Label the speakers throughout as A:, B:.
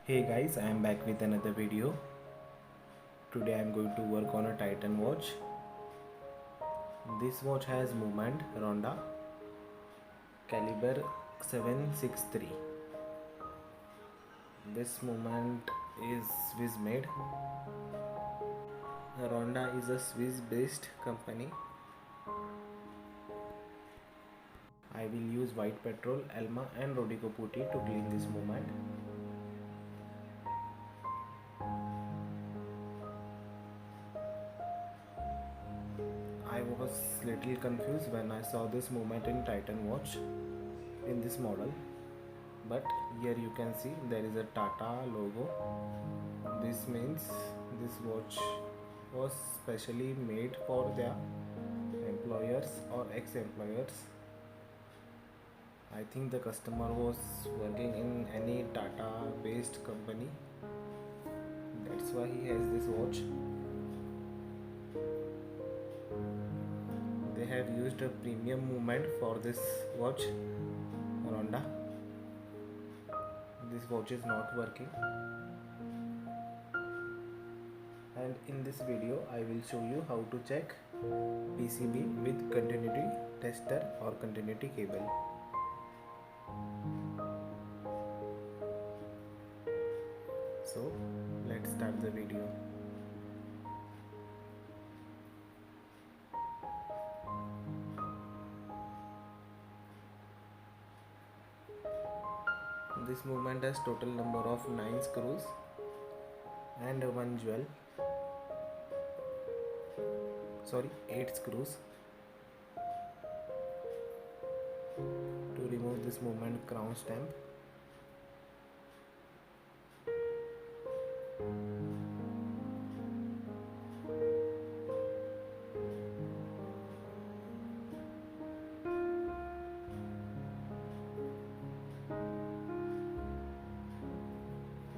A: Hey guys, I am back with another video. Today I am going to work on a Titan watch. This watch has movement Ronda caliber 763. This movement is Swiss made. Ronda is a Swiss based company. I will use white petrol, Elma and Rodico putty to clean this movement. I was little confused when I saw this movement in Titan watch in this model, but here you can see there is a Tata logo. This means this watch was specially made for their employers or ex-employers. I think the customer was working in any Tata based company, that's why he has this watch. They have used a premium movement for this watch Ronda. This watch is not working, and in this video I will show you how to check PCB with continuity tester or continuity cable. So let's start the video. This movement has total number of 9 screws and 1 jewel. 8 screws. To remove this movement crown stamp,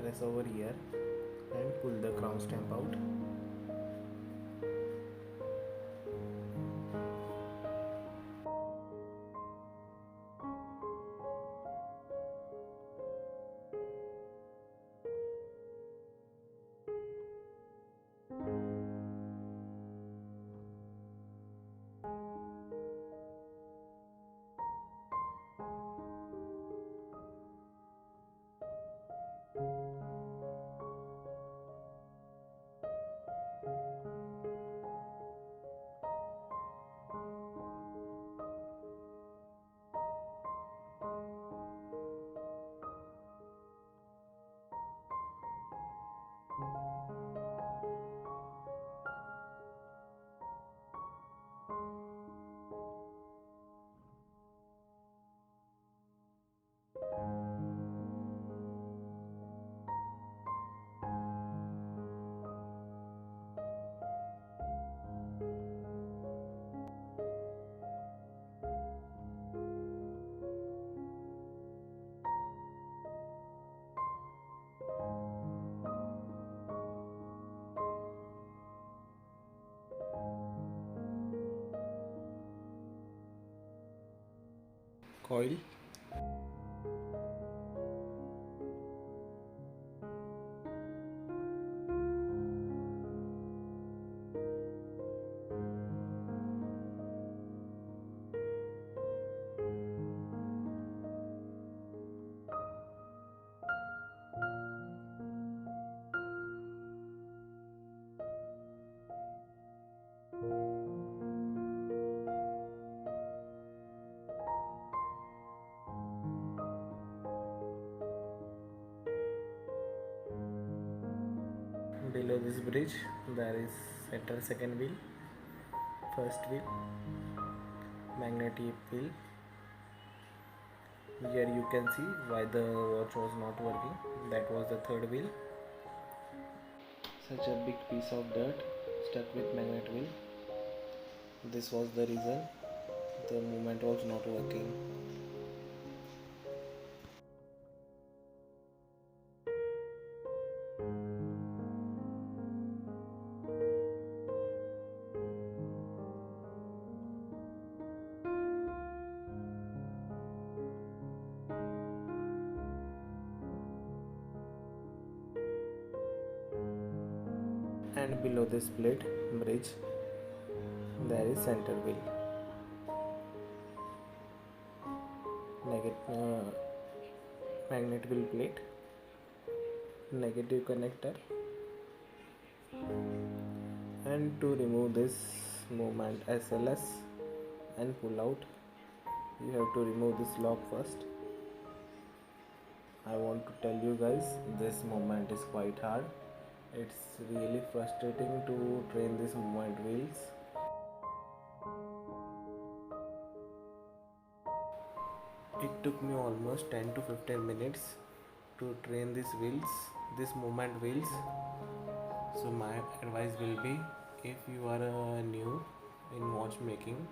A: press over here and pull the crown stamp out. Coil, below this bridge there is center second wheel, first wheel, magnetic wheel. Here you can see why the watch was not working. That was the third wheel. Such a big piece of dirt stuck with magnet wheel. This was the reason the movement was not working. and below this plate bridge there is center wheel, magnet wheel plate, negative connector, and to remove this movement SLS and pull out, you have to remove this lock first. I want to tell you guys, this movement is quite hard. It's really frustrating to train this movement wheels. It took me almost 10 to 15 minutes to train these wheels, this movement wheels. So my advice will be, if you are new in watchmaking,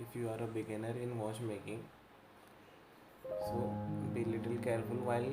A: if you are a beginner in watchmaking, so be little careful while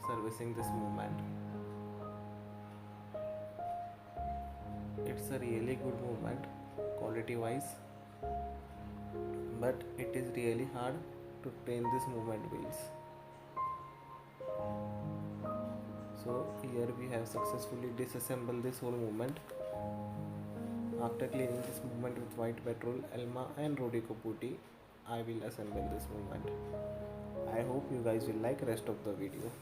A: servicing this movement. It's a really good movement quality wise, but it is really hard to train this movement wheels. So here we have successfully disassembled this whole movement. After cleaning this movement with white petrol, Elma and Rodico putty, I will assemble this movement. I hope you guys will like rest of the video.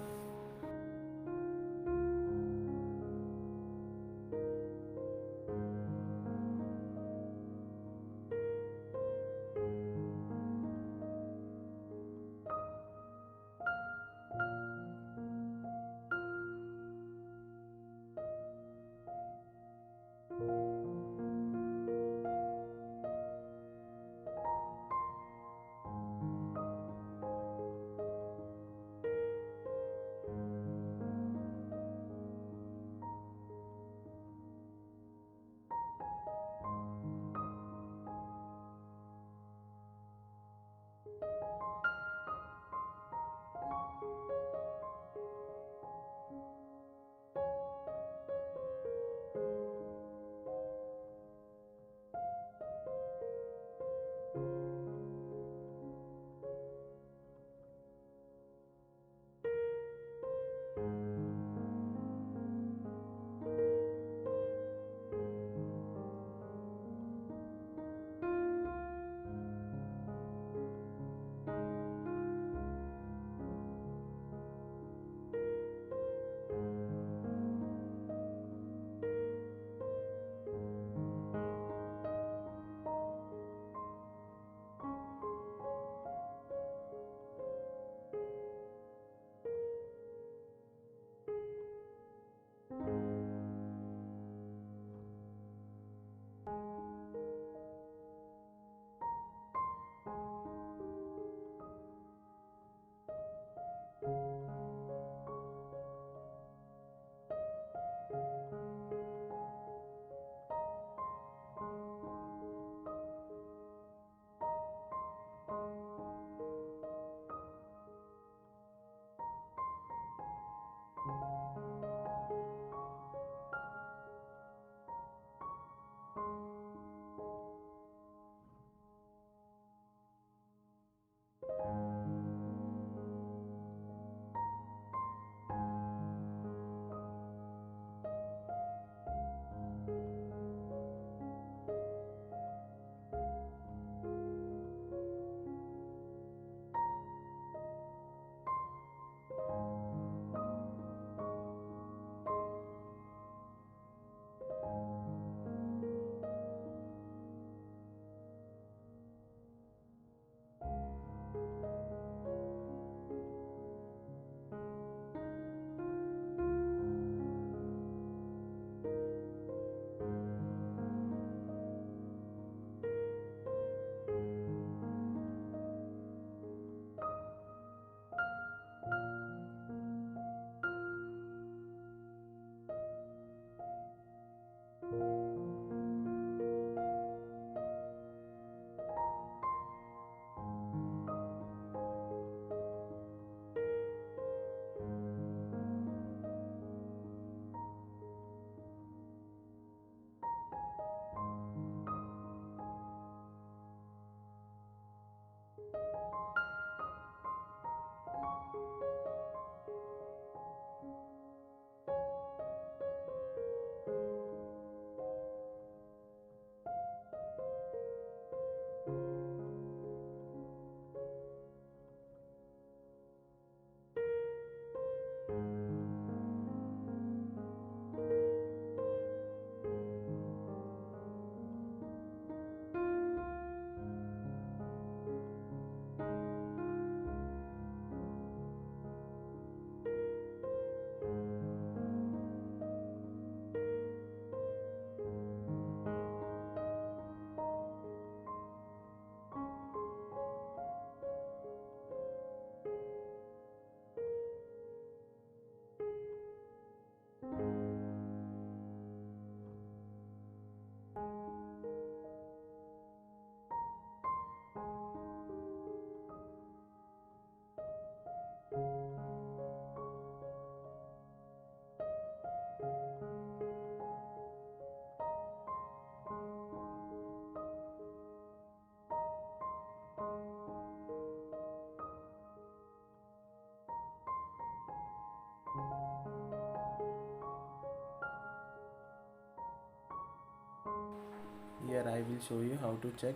A: Here I will show you how to check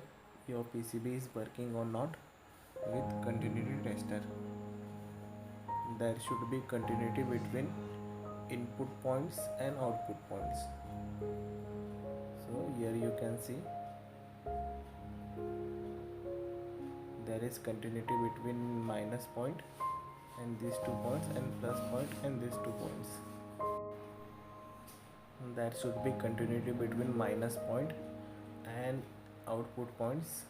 A: your PCB is working or not with continuity tester. There should be continuity between input points and output points. So here you can see there is continuity between minus point and these 2 points and plus point and these 2 points. There should be continuity between minus point and output points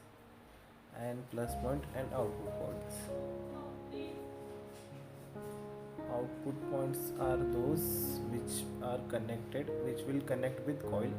A: and plus point and output points. Output points are those which will connect with coil